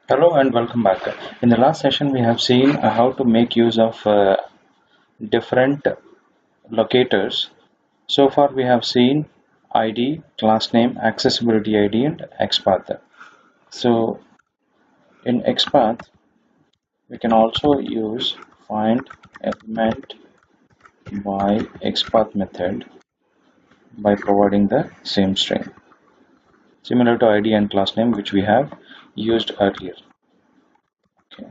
Hello and welcome back. In the last session, we have seen how to make use of different locators. So far, we have seen ID, class name, accessibility ID, and XPath. So in XPath, we can also use find element by XPath method by providing the same string, similar to ID and class name, which we have used earlier. Okay.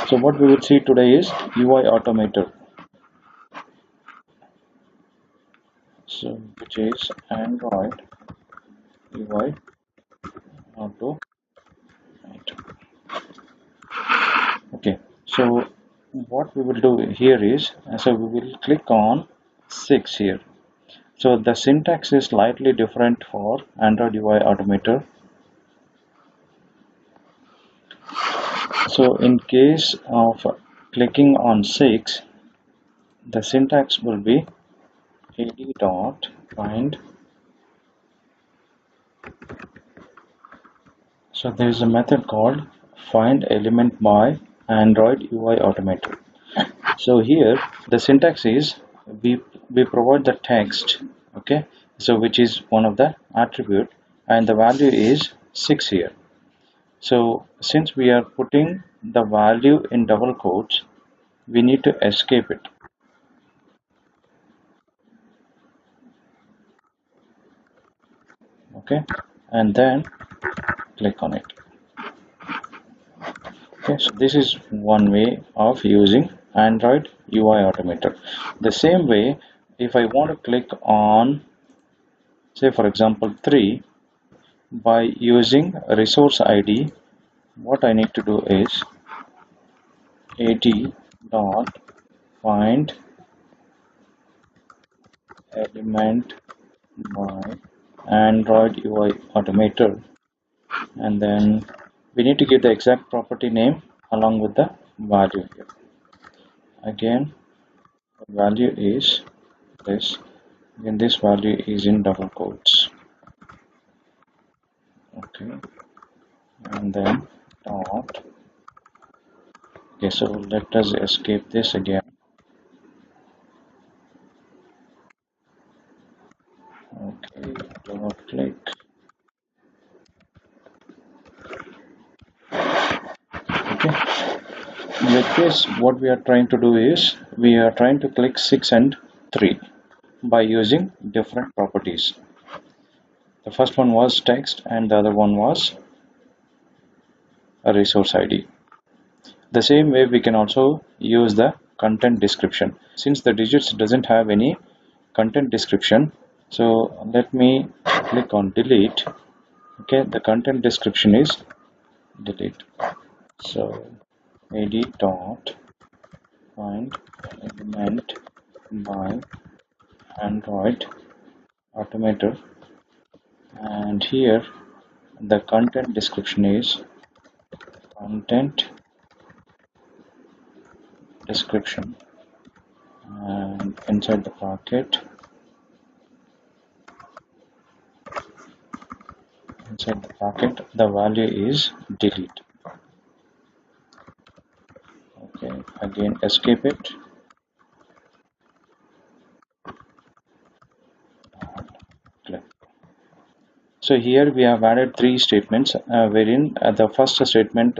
So what we will see today is UI Automator. So which is Android UI Automator. Okay, so what we will do here is we will click on 6 here. So the syntax is slightly different for Android UI Automator. So in case of clicking on 6, the syntax will be ad dot find. So there is a method called find element by Android UI Automator. So here the syntax is we provide the text, okay, so which is one of the attribute, and the value is 6 here. So since we are putting the value in double quotes, we need to escape it. Okay, and then click on it. Okay, so this is one way of using Android UI Automator. The same way, if I want to click on, say for example 3, by using resource ID, what I need to do is ad dot find element by Android UI Automator, and then we need to give the exact property name along with the value here. Again, the value is this, and this value is in double quotes. Okay, and then dot. Okay, so let us escape this again. Okay, dot click. Okay, with this what we are trying to do is we are trying to click 6 and 3 by using different properties. The first one was text and the other one was a resource ID. The same way we can also use the content description. Since the digits doesn't have any content description, so let me click on delete. Okay, the content description is delete. So ad dot find element by Android Automator, and here the content description is content description, and inside the packet the value is delete. Okay, again escape it. Click. So here we have added 3 statements, wherein the first statement,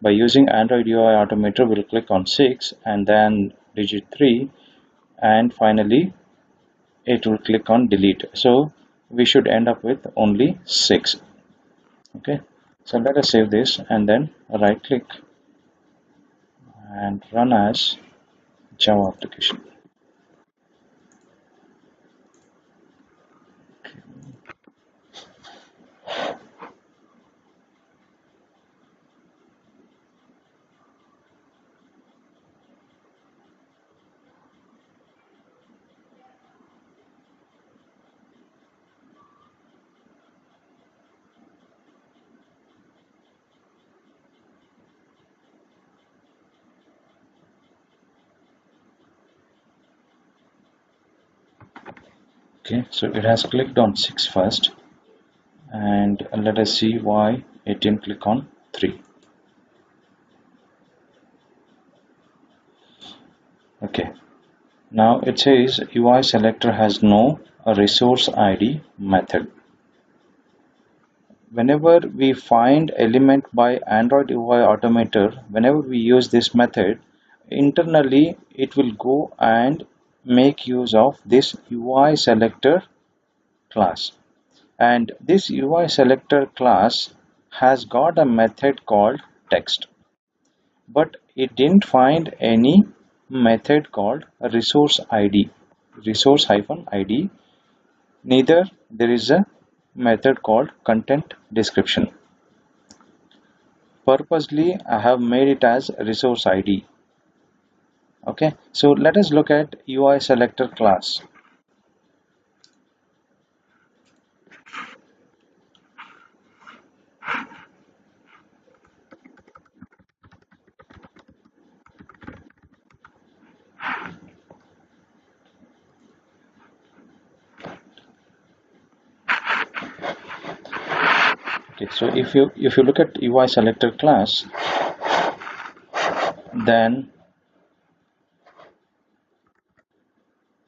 by using Android UI Automator, will click on 6 and then digit 3, and finally it will click on delete. So we should end up with only 6. Okay, so let us save this and then right click and run as Java application. Okay, so it has clicked on 6 first, and let us see why it didn't click on 3. Okay, now it says UI selector has no resource ID method. Whenever we find element by AndroidUIAutomator, whenever we use this method, internally it will go and make use of this UI selector class. And this UI selector class has got a method called text, but it didn't find any method called resource ID, resource-ID. Neither there is a method called content description. Purposely I have made it as resource ID. Okay, so let us look at UI selector class. Okay, so if you look at UI selector class, then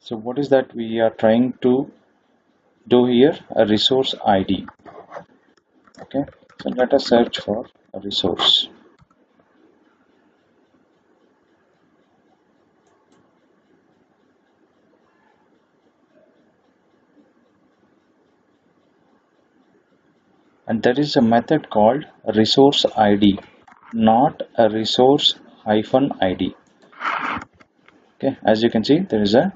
so what is that we are trying to do here? A resource ID. Okay, so let us search for a resource. And there is a method called resource ID, not a resource hyphen ID. Okay, as you can see, there is a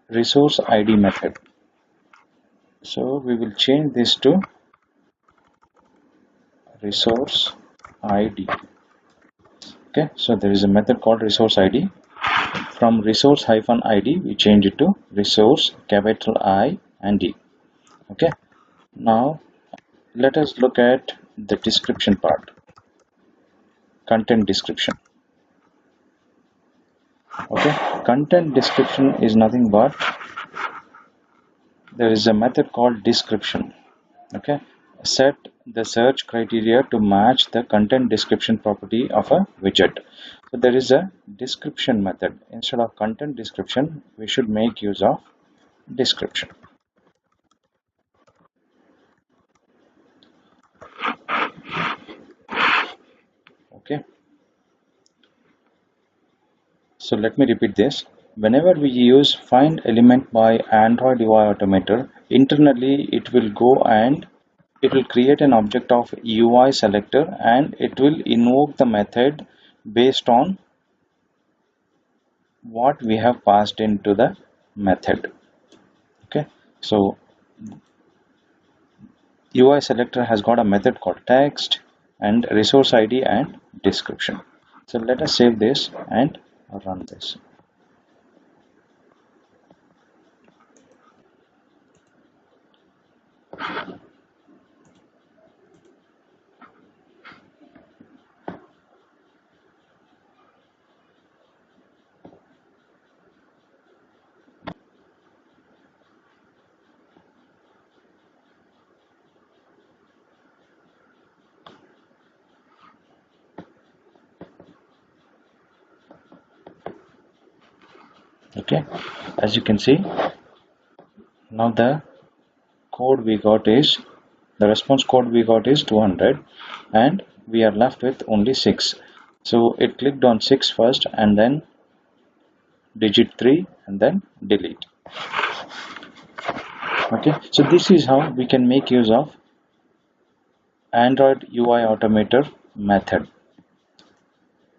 resource ID method. So we will change this to resource ID. Okay, so there is a method called resource ID. From resource hyphen ID, we change it to resource capital I and D. Okay, now let us look at the description part, content description. Okay, content description is nothing but there is a method called description. Okay, set the search criteria to match the content description property of a widget. So there is a description method. Instead of content description, we should make use of description. Okay, so let me repeat this. Whenever we use find element by AndroidUIAutomator, internally it will go and it will create an object of UI selector and it will invoke the method based on what we have passed into the method. Okay, so UI selector has got a method called text and resource ID and description. So let us save this and run this. Okay, as you can see, now the code we got is the response code we got is 200 and we are left with only 6. So it clicked on 6 first and then digit 3 and then delete. Okay, so this is how we can make use of AndroidUIAutomator method.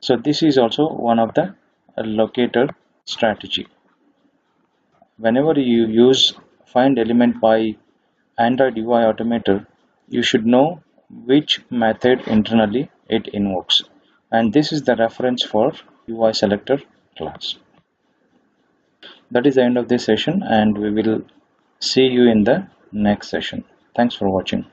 So this is also one of the locator strategy. Whenever you use find element by AndroidUIAutomator, you should know which method internally it invokes, and this is the reference for UI selector class. That is the end of this session and we will see you in the next session. Thanks for watching.